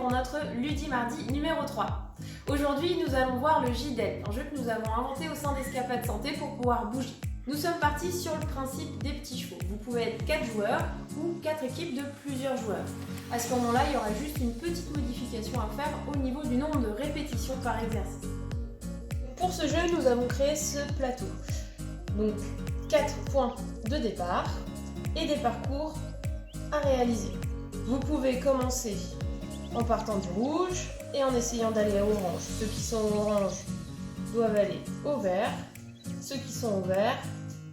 pour notre Ludimardi numéro 3. Aujourd'hui, nous allons voir le JDEL, un jeu que nous avons inventé au sein d'Escapade Santé pour pouvoir bouger. Nous sommes partis sur le principe des petits chevaux. Vous pouvez être 4 joueurs ou 4 équipes de plusieurs joueurs. À ce moment-là, il y aura juste une petite modification à faire au niveau du nombre de répétitions par exercice. Pour ce jeu, nous avons créé ce plateau. Donc, 4 points de départ et des parcours à réaliser. Vous pouvez commencer en partant du rouge et en essayant d'aller à orange. Ceux qui sont au orange doivent aller au vert. Ceux qui sont au vert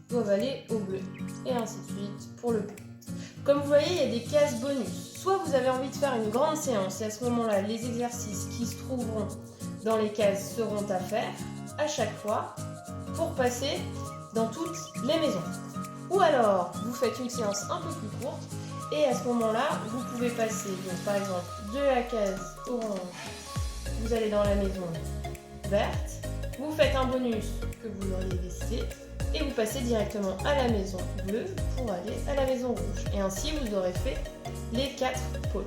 doivent aller au bleu. Et ainsi de suite pour le bleu. Comme vous voyez, il y a des cases bonus. Soit vous avez envie de faire une grande séance et à ce moment-là, les exercices qui se trouveront dans les cases seront à faire à chaque fois pour passer dans toutes les maisons. Ou alors, vous faites une séance un peu plus courte et à ce moment-là, vous pouvez passer, donc, par exemple, de la case orange, vous allez dans la maison verte, vous faites un bonus que vous auriez décidé et vous passez directement à la maison bleue pour aller à la maison rouge. Et ainsi, vous aurez fait les 4 pôles.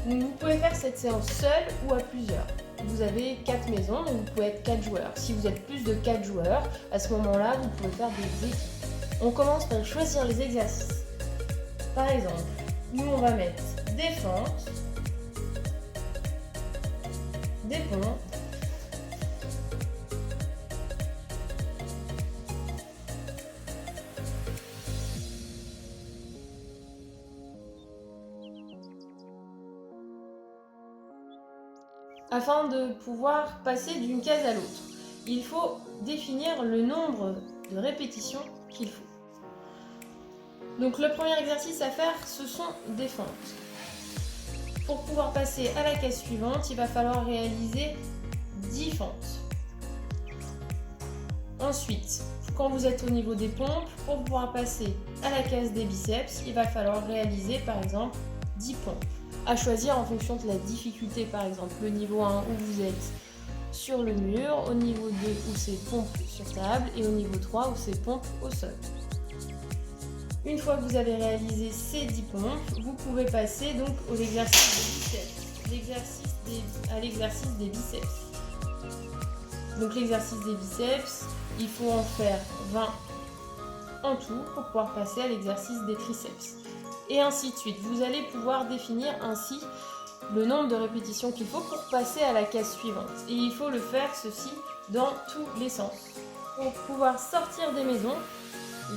Donc, vous pouvez faire cette séance seule ou à plusieurs. Vous avez 4 maisons, donc vous pouvez être 4 joueurs. Si vous êtes plus de 4 joueurs, à ce moment-là, vous pouvez faire des équipes. On commence par choisir les exercices. Par exemple, nous on va mettre des fentes, des ponts, afin de pouvoir passer d'une case à l'autre. Il faut définir le nombre de répétitions qu'il faut. Donc le premier exercice à faire, ce sont des fentes. Pour pouvoir passer à la case suivante, il va falloir réaliser 10 fentes. Ensuite, quand vous êtes au niveau des pompes, pour pouvoir passer à la case des biceps, il va falloir réaliser par exemple 10 pompes. À choisir en fonction de la difficulté, par exemple le niveau 1 où vous êtes sur le mur, au niveau 2 où c'est pompe sur table et au niveau 3 où c'est pompe au sol. Une fois que vous avez réalisé ces 10 pompes, vous pouvez passer donc aux exercices des biceps, à l'exercice des biceps. Donc l'exercice des biceps, il faut en faire 20 en tout pour pouvoir passer à l'exercice des triceps. Et ainsi de suite. Vous allez pouvoir définir ainsi le nombre de répétitions qu'il faut pour passer à la case suivante. Et il faut le faire ceci dans tous les sens. Pour pouvoir sortir des maisons,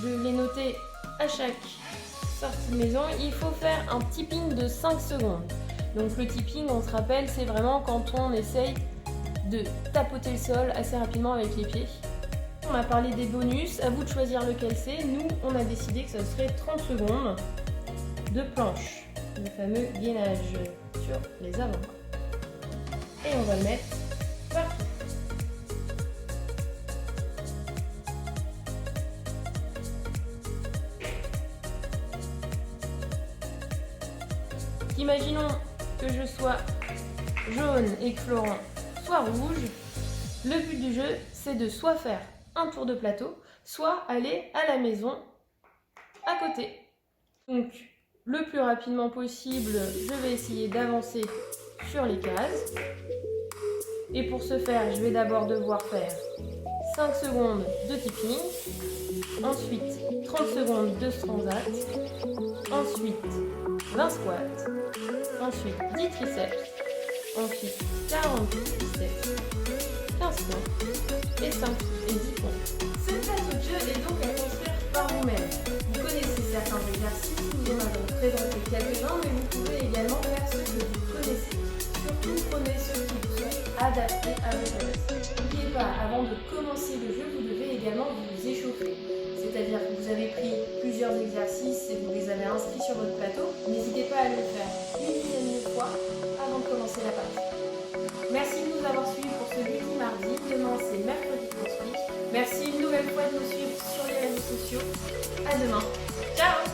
je l'ai noté à chaque sortie de maison, il faut faire un tipping de 5 secondes. Donc le tipping, on se rappelle, c'est vraiment quand on essaye de tapoter le sol assez rapidement avec les pieds. On a parlé des bonus, à vous de choisir lequel c'est. Nous, on a décidé que ça serait 30 secondes de planche, le fameux gainage sur les avant-bras. Et on va le mettre partout. Imaginons que je sois jaune et que Florent soit rouge. Le but du jeu, c'est de soit faire un tour de plateau, soit aller à la maison à côté. Donc, le plus rapidement possible, je vais essayer d'avancer sur les cases. Et pour ce faire, je vais d'abord devoir faire 5 secondes de tipping, ensuite 30 secondes de transat, ensuite 20 squats, ensuite 10 triceps, ensuite 40 biceps, 15 points et 5 et 10 points. Ce plateau de jeu est donc à construire par vous-même. Vous connaissez certains exercices, nous en avons présenté quelques-uns, mais vous pouvez également faire ceux que vous connaissez. Surtout prenez ceux qui vous sont adaptés à votre adresse. N'oubliez pas, avant de commencer le jeu, vous devez également vous échauffer. C'est-à-dire que vous avez pris plusieurs exercices et vous les avez inscrits sur votre plateau. N'hésitez pas à le faire une dizaine de fois avant de commencer la partie. Merci de nous avoir suivis pour ce Ludimardi. Demain, c'est mercredi transmis. Merci une nouvelle fois de nous suivre sur les réseaux sociaux. À demain. Ciao!